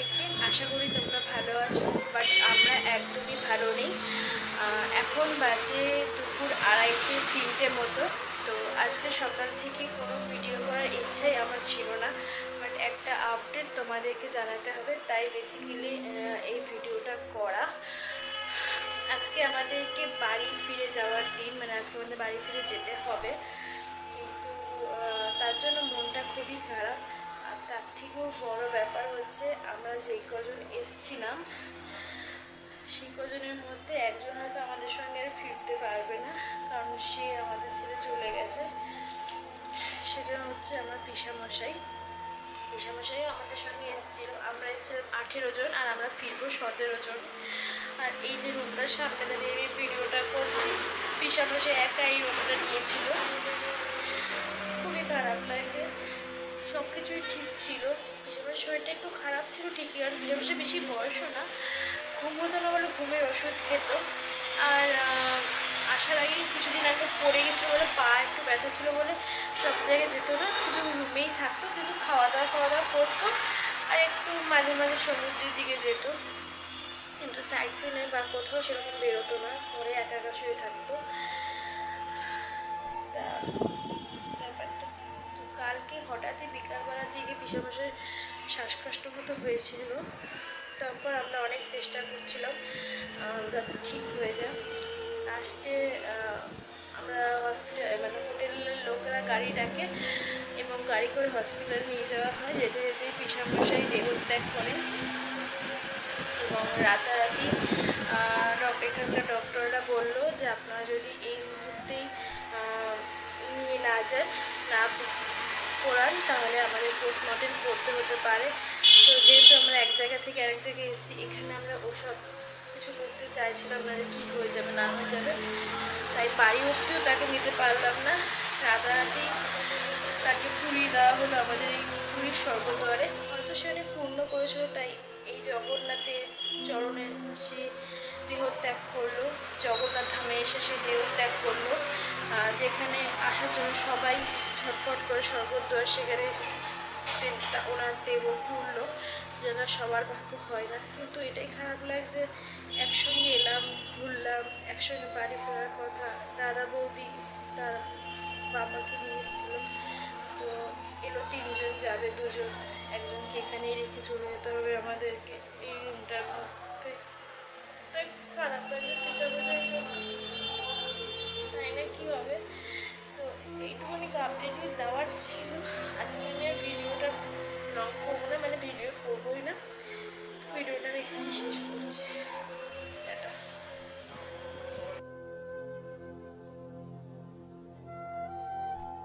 সবাইকে। আশা করি তোমরা ভালো আছো, বাট আমরা একদমই ভালো নেই। এখন বাজে দুপুর 2:30-3টে মতো। তো আজকে সকাল থেকে কোনো ভিডিও করার ইচ্ছাই আমার ছিল না, বাট একটা আপডেট তোমাদেরকে জানাতে হবে, তাই বেসিক্যালি এই ভিডিওটা করা। আজকে আমাদেরকে বাড়ি ফিরে যাওয়ার দিন, মানে আজকে আমাদের বাড়ি ফিরে যেতে হবে, কিন্তু তার জন্য মনটা খুবই খারাপ। আর তার থেকেও বড় ব্যাপার হচ্ছে আমরা যেই কজন এসছিলাম সেই কজনের মধ্যে একজন হয়তো আমাদের সঙ্গে আর ফিরতে পারবে না, কারণ সে আমাদের ছেড়ে চলে গেছে। সেটা হচ্ছে আমার পিসামশাই। পিসামশাইও আমাদের সঙ্গে এসেছিল। আমরা এসেছিলাম 18 জন, আর আমরা ফিরবো 17 জন। আর এই যে রুমটার সামনে দাঁড়িয়ে আমি ভিডিওটা করছি, পিসামশাই একা এই রুমটা নিয়েছিল। খুবই খারাপ লাগছে। সব কিছুই ঠিক ছিল, পিসামশাইয়ের শরীরটা একটু খারাপ ছিল ঠিকই, আর পিসামশাই বেশি বয়সও না, ঘুম হতো না বলে ঘুমের ওষুধ খেত। আর আসার আগে কিছুদিন আগে পড়ে গেছিলো বলে, পা একটু ব্যথা ছিল বলে সব জায়গায় যেত না, শুধু রুমেই থাকতো, কিন্তু খাওয়া দাওয়া করতো, আর একটু মাঝে মাঝে সমুদ্রের দিকে যেত, কিন্তু সাইড সিনে বা কোথাও সেরকম বেরোতো না, ঘরে একা একা শুয়ে থাকতো। তা ব্যাপারটা তো কালকে হঠাৎই বিকালবেলার দিকে পিসামশাই শ্বাসকষ্ট মতো হয়েছিল। তারপর আমরা অনেক চেষ্টা করছিলাম যাতে ঠিক হয়ে যায়। লাস্টে আমরা হসপিটাল, মানে হোটেলের লোকেরা গাড়ি ডাকে এবং গাড়ি করে হসপিটালে নিয়ে যাওয়া হয়। যেতে যেতে পিসামশাই দেহত্যাগ করেন এবং রাতারাতি এখানকার ডক্টররা বললো যে আপনারা যদি এই মুহূর্তেই নিয়ে না যান, না করান, তাহলে আমাদের পোস্টমর্টেম করতে হতে পারে। তো যেহেতু আমরা এক জায়গা থেকে আরেক জায়গায় এসেছি, এখানে আমরা ওসব কিছু করতে চাইছিলাম না যে কী হয়ে যাবে না হয়ে যাবে, তাই বাড়ি অবধিও তাকে নিতে পারলাম না। রাতারাতি তাকে পুড়িয়ে দেওয়া হলো আমাদের এই পুরীর স্বর্গদ্বারে। হয়তো সে অনেক পূর্ণ করেছিল, তাই এই জগন্নাথের চরণে সে দেহত্যাগ করলো, জগন্নাথ ধামে এসে সে দেহত্যাগ করলো, যেখানে আসার জন্য সবাই ছটফট করে স্বর্গদ্বার, সেখানে ওনার দেহ পুড়লো, যেটা সবার ভাগ্য হয় না। কিন্তু এটাই খারাপ লাগছে, একসঙ্গে এলাম, ঘুরলাম, একসঙ্গে বাড়ি ফেরার কথা। দাদা বৌদি তার বাবাকে নিয়ে এসেছিল, তো এলো 3 জন, যাবে 2 জন, একজনকে এখানেই রেখে চলে যেতে হবে আমাদেরকে।